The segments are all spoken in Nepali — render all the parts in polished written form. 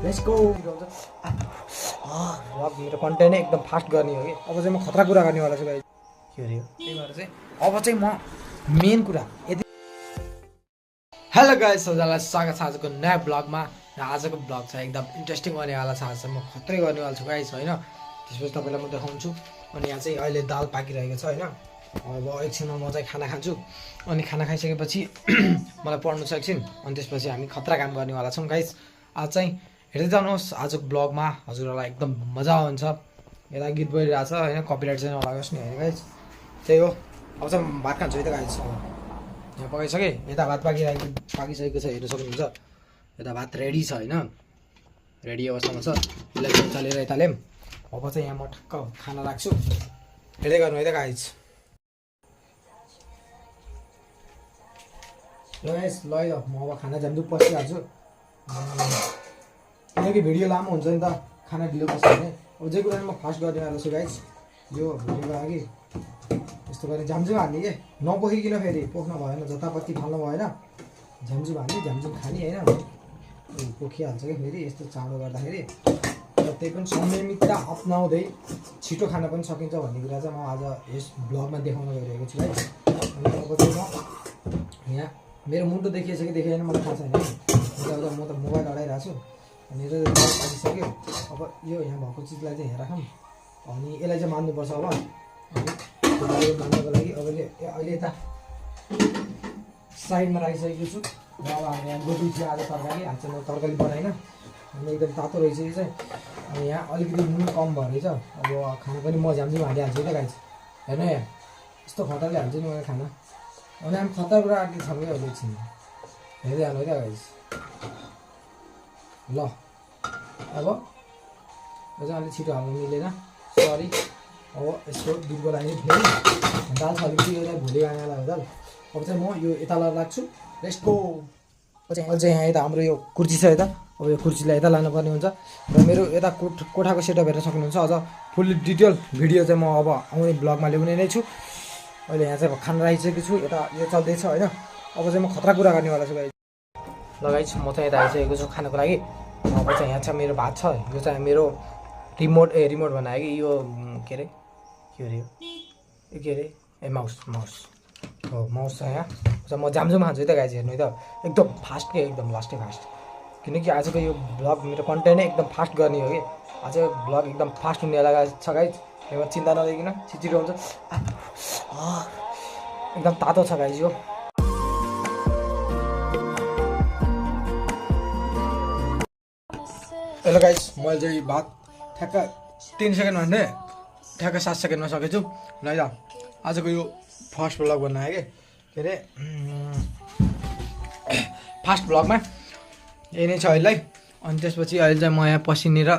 Let's go. भ्लग मेरो कन्टेन्ट नै एकदम फास्ट गर्ने हो कि अब चाहिँ म खतरा कुरा गर्नेवाला छु गाइज। के अरे त्यही भएर चाहिँ अब चाहिँ म मेन कुरा यदि हेलो गाइज सबैजनालाई स्वागत छ आजको नयाँ ब्लगमा। र आजको ब्लग चाहिँ एकदम इन्ट्रेस्टिङ गर्नेवाला छ। आज चाहिँ म खत्रै गर्नेवाला छु गाइज होइन। त्यसपछि तपाईँलाई म देखाउँछु। अनि यहाँ चाहिँ अहिले दाल पाकिरहेको छ होइन। अब एकछिनमा म चाहिँ खाना खान्छु अनि खाना खाइसकेपछि मलाई पढ्नु छ एकछिन अनि त्यसपछि हामी खतरा काम गर्नेवाला छौँ गाइज। आज चाहिँ हेर्दै जानुहोस् आजको ब्लगमा हजुरहरूलाई एकदम मजा आउँछ। यता गीत बजिरहेको छ होइन, कपिराइट चाहिँ नलागोस् नि होइन गाइज। त्यही हो। अब चाहिँ भात खान्छु है त गाइज। यहाँ पकाइसकेँ, यता भात पाकिसकेको छ हेर्नु सक्नुहुन्छ। यता भात रेडी छ होइन, रेडी अवस्थामा छ। यसलाई चाहिँ यतालेर यता ल्याऊँ। अब चाहिँ यहाँ म ठक्क खाना राख्छु, हेर्दै गर्नु है त गाइज। ल गाइज ल है म अब खाना जान्छु पसिहाल्छु किनकि भिडियो लामो हुन्छ नि त, खाना ढिलो बस्छ भने। अब जे कुरा म फास्ट गरिदिइहाल्छु छु गाइज। यो भिडियोको लागि यस्तो गरेर झ्यामझुम हाल्ने के नपोखिकन फेरि पोख्न भएन, जतापत्ति फाल्नु भएन। झ्यामझुम हाल्ने झ्यामझुम खाने होइन, पोखिहाल्छ क्या फेरि यस्तो चाँडो गर्दाखेरि। र त्यही पनि संयमितता अप्नाउँदै छिटो खान पनि सकिन्छ भन्ने कुरा चाहिँ म आज यस ब्लगमा देखाउन गइरहेको छु है। अनि अब चाहिँ म यहाँ मेरो मुन्टो देखिएछ कि देखेन मलाई थाहा छैन। म त मोबाइल अडाइरहेको छु अनि यो पाकिसक्यो। अब यो यहाँ भएको चिजलाई चाहिँ यहाँ राखौँ अनि यसलाई चाहिँ मान्नुपर्छ अब। अनि मान्नको लागि अब अहिले यता साइडमा राखिसकेको छु। र अब हामी यहाँ गोबी थियो आज तरकारी, आज चाहिँ म तरकारी बनाइन अनि एकदम तातो रहेछ यो चाहिँ। अनि यहाँ अलिकति नुन कम भएछ। अब खाना पनि म झ्यामझुम हालिहाल्छु है त गाइज। हेर्नु यहाँ यस्तो खतरले हाल्छु नि मैले खाना। अनि हामी खतरा कुरा आँट्ने छ कि अहिले एकछिन हेर्दै हाल्नु है त गाइज। ल अब यो चाहिँ अलिक छिटो हाल्नु मिलेन, सरी। अब यसको दुधको लागि फेरि दाल छ अलिकति, यो चाहिँ भोलि आनेवाला हो दाल। अब चाहिँ म यो यता राख्छु। यसको अहिले चाहिँ यहाँ यता हाम्रो यो कुर्सी छ यता। अब यो कुर्सीलाई यता लानुपर्ने हुन्छ। र मेरो यता कोठाको सेटअप हेर्न सक्नुहुन्छ। अझ फुल डिटेल भिडियो चाहिँ म अब आउने ब्लगमा ल्याउने नै छु। अहिले यहाँ चाहिँ खाना राखिसकेको छु, यता यो चल्दैछ होइन। अब चाहिँ म खतरा कुरा गर्नेवाला छु गाइज। लगाइछु म चाहिँ यता आइसकेको छु खानको लागि। अब चाहिँ यहाँ चाहिँ मेरो भात छ। यो चाहिँ मेरो रिमोट बनायो कि यो के अरे यो के अरे माउस हो, माउस छ यहाँ। म झ्यामझुम खान्छु है त गाइज। हेर्नु है त एकदम फास्ट के एकदम लास्टै फास्ट, किनकि आजको यो ब्लग मेरो कन्टेन्ट नै एकदम फास्ट गर्ने हो कि। आज ब्लग एकदम फास्ट हुनेवाला छ गाइज। त्यही चिन्ता नदेखिन छिटो हुन्छ। एकदम तातो छ गाइज यो। हेलो गाइज मैले चाहिँ भात ठ्याक्क 3 सेकेन्ड भन्दै ठ्याक्क 7 सेकेन्डमा सकेछु। ल है त आजको यो फर्स्ट ब्लग बनाएँ के अरे फास्ट ब्लगमा यही नै छ अहिले। अनि त्यसपछि अहिले चाहिँ म यहाँ पसिनेर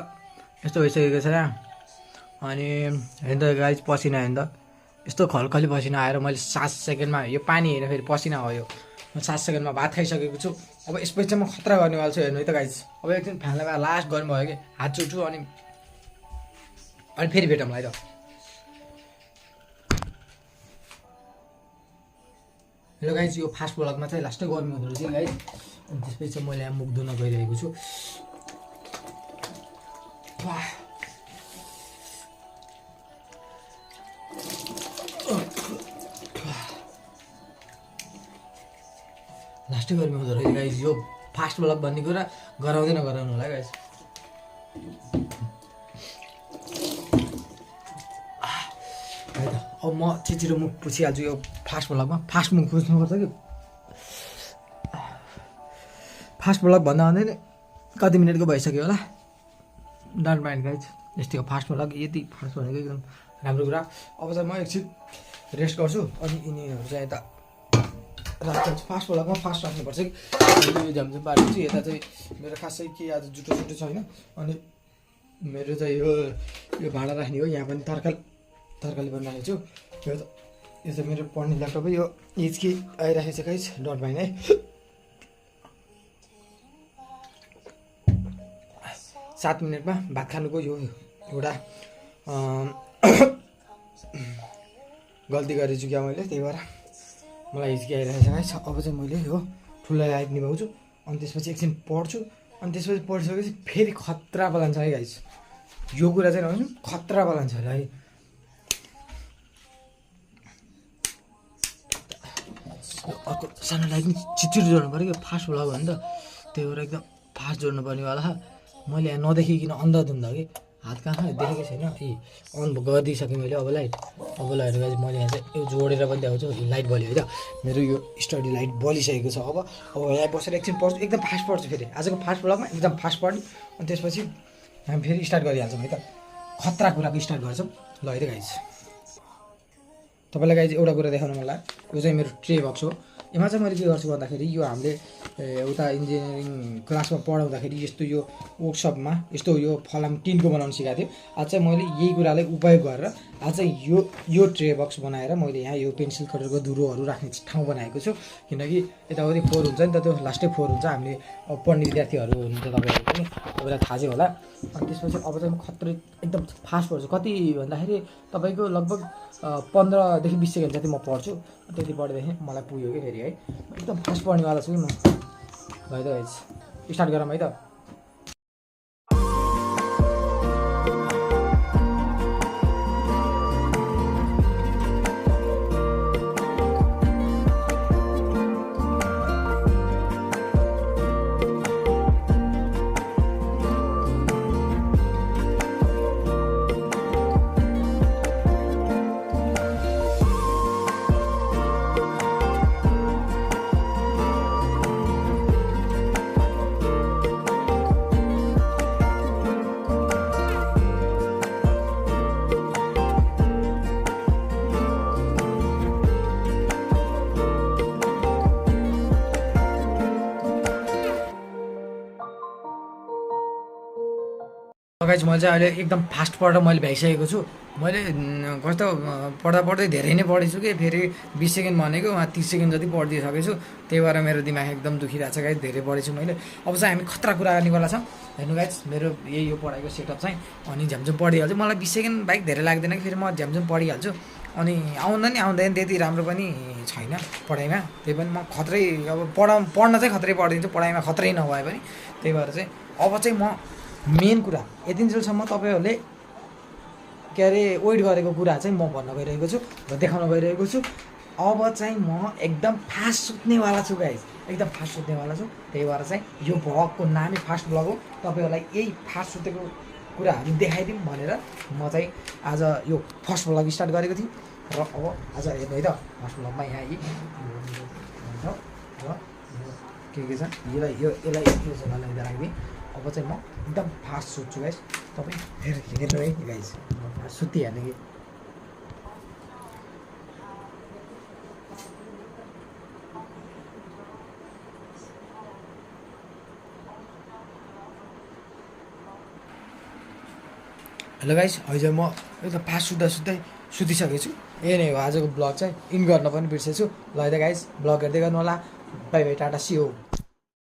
यस्तो भइसकेको छ यहाँ। अनि हेर्नु त गाइज पसिना हेर्नु त यस्तो खलखली पसिना आएर मैले 7 सेकेन्डमा, यो पानी होइन फेरि पसिना हो यो, म 7 सेकेन्डमा भात खाइसकेको छु। अब यसपछि चाहिँ म खतरा गर्नेवाला छु हेर्नु है त गाइज। अब एकदिन फ्यानलाई लास्ट गर्नुभयो कि हात चुट्छु अनि फेरि भेटौँला है त। हेलो गाइज यो फास्ट ब्लगमा चाहिँ लास्टै गर्नु हुँदो रहेछ गाइज। अनि त्यसपछि चाहिँ मैले यहाँ मुख धुन गइरहेको छु। लास्टै गर्मी हुँदो रहेछ गाइज। यो फास्ट ब्लग भन्ने कुरा गराउँदै नगराउनु होला गाइज। है त अब म छिटो मुख पुछिहाल्छु यो फास्ट ब्लगमा। फास्ट मुख पुछ्नुपर्छ कि फास्ट ब्लग भन्दा भन्दै नै कति मिनटको भइसक्यो होला। डोन्ट माइन्ड गाइज, यस्तै हो फास्ट ब्लग। यति फास्ट भनेको एकदम राम्रो कुरा। अब चाहिँ म एकछिन रेस्ट गर्छु अनि यिनीहरू चाहिँ यता राख्छु। फास्ट ब्लगमा फास्ट राख्नुपर्छ कि। यो झ्यामझुम पारिदिन्छु। यता चाहिँ मेरो खासै के आज जुटो छैन। अनि मेरो चाहिँ यो भाँडा राख्ने हो। यहाँ पनि तरकारी पनि राखेको छु। यो चाहिँ मेरो पढ्ने ल्यापटप हो। यो हिचकी आइराखेको छ गाइज, डट भाइन है। 7 मिनटमा भात खानुको यो एउटा गल्ती गरेछु क्या मैले, त्यही भएर मलाई हिचकी आइरहेको छ गाइज। अब चाहिँ मैले यो ठुलो लाइट निभाउँछु अनि त्यसपछि एकछिन पढ्छु अनि त्यसपछि पढिसकेपछि फेरि खतरा बलान्छ है गाइस। यो कुरा चाहिँ भन्छु खतरा बलान्छ है। अर्को सानो लाइट नि छिटो जोड्नु पऱ्यो कि फास्ट भ्लग हो नि त, त्यही भएर एकदम फास्ट जोड्नु पर्नेवाला। मैले यहाँ नदेखिकन अन्धाधुन्दा कि हात कहाँ देखेको छैन। ए अन गरिदिइसकेँ मैले। अब लाइट गाइस मैले यहाँ चाहिँ यो जोडेर पनि देखाउँछु। लाइट बल्यो है त, मेरो यो स्टडी लाइट बलिसकेको छ। अब यहाँ बसेर एकछिन पढ्छु, एकदम फास्ट पढ्छु। फेरि आजको फास्ट भ्लगमा एकदम फास्ट पढ्नु, अनि त्यसपछि हामी फेरि स्टार्ट गरिहाल्छौँ है त। खतरा कुराको स्टार्ट गर्छौँ ल है त गाइस। तपाईँलाई गाइस एउटा कुरा देखाउनु मन लाग्यो, यो चाहिँ मेरो ट्रे बक्स हो। यसमा चाहिँ मैले के गर्छु भन्दाखेरि यो हामीले उता इन्जिनियरिङ क्लासमा पढाउँदाखेरि यस्तो यो वर्कसपमा यस्तो यो फलाम टिनको बनाउनु सिकाएको थियो। आज चाहिँ मैले यही कुरालाई उपयोग गरेर आज चाहिँ यो ट्रे बक्स बनाएर मैले यहाँ यो पेन्सिल कटरको धुरोहरू राख्ने ठाउँ बनाएको छु। किनकि यताउति फोहोर हुन्छ नि त, त्यो लास्टै फोहोर हुन्छ। हामीले पढ्ने विद्यार्थीहरू हुनुहुन्छ तपाईँहरू पनि, तपाईँलाई थाहा चाहिँ होला। अनि त्यसपछि अब चाहिँ म खत्रै एकदम फास्ट पढ्छु। कति भन्दाखेरि तपाईँको लगभग 15देखि 20 सेकेन्ड जति म पढ्छु। त्यति पढ्दैखेरि मलाई पुग्यो कि फेरि है। एकदम फास्ट पढ्नेवाला छु कि म। है त गाइस स्टार्ट गरौँ है त। गाइस मैले चाहिँ अहिले एकदम फास्ट पढेर मैले भ्याइसकेको छु। मैले कस्तो पढ्दै धेरै नै पढेछु कि फेरि 20 सेकेन्ड भनेको 30 सेकेन्ड जति पढिदिइसकेको छु। त्यही भएर मेरो दिमाग एकदम दुखिरहेको छ गाइस, धेरै पढेछु मैले। अब चाहिँ हामी खतरा कुरा गर्नेवाला छौँ। हेर्नु गाइस मेरो यही यो पढाइको सेटअप चाहिँ, अनि झ्यामझुम पढिहाल्छु। मलाई 20 सेकेन्ड बाइक धेरै लाग्दैन कि फेरि म झ्यामझुम पढिहाल्छु। अनि आउँदैन त्यति राम्रो पनि छैन पढाइमा, त्यही पनि म खत्रै अब पढ्न चाहिँ खत्रै पढिदिन्छु, पढाइमा खत्रै नभए पनि। त्यही भएर चाहिँ अब चाहिँ म मेन कुरा यतिन्जेलसम्म तपाईँहरूले के अरे वेट गरेको कुरा चाहिँ म भन्न गइरहेको छु र देखाउन गइरहेको छु। अब चाहिँ म एकदम फास्ट सुत्नेवाला छु गाइस, एकदम फास्ट सुत्नेवाला छु। त्यही भएर चाहिँ यो भ्लगको नामै फास्ट भ्लग हो। तपाईँहरूलाई यही फास्ट सुतेको कुराहरू देखाइदिउँ भनेर म चाहिँ आज यो फर्स्ट भ्लग स्टार्ट गरेको थिएँ। र अब आज हेर्नु है त फर्स्ट भ्लगमा यहाँ यी र के छ यसलाई राखिदिएँ। अब चाहिँ म एकदम फास्ट सुत्छु गाइस। तपाईँ हेर्नु है गाइस, फास्ट सुतिहाल्ने कि। हेलो गाइस, अहिले म एकदम फास्ट सुतिसकेको छु। यही नै हो आजको ब्लग चाहिँ। इन गर्न पनि बिर्सेछु। ल है त गाइस, ब्लग हेर्दै गर्नु होला। Bye bye, tata, see you.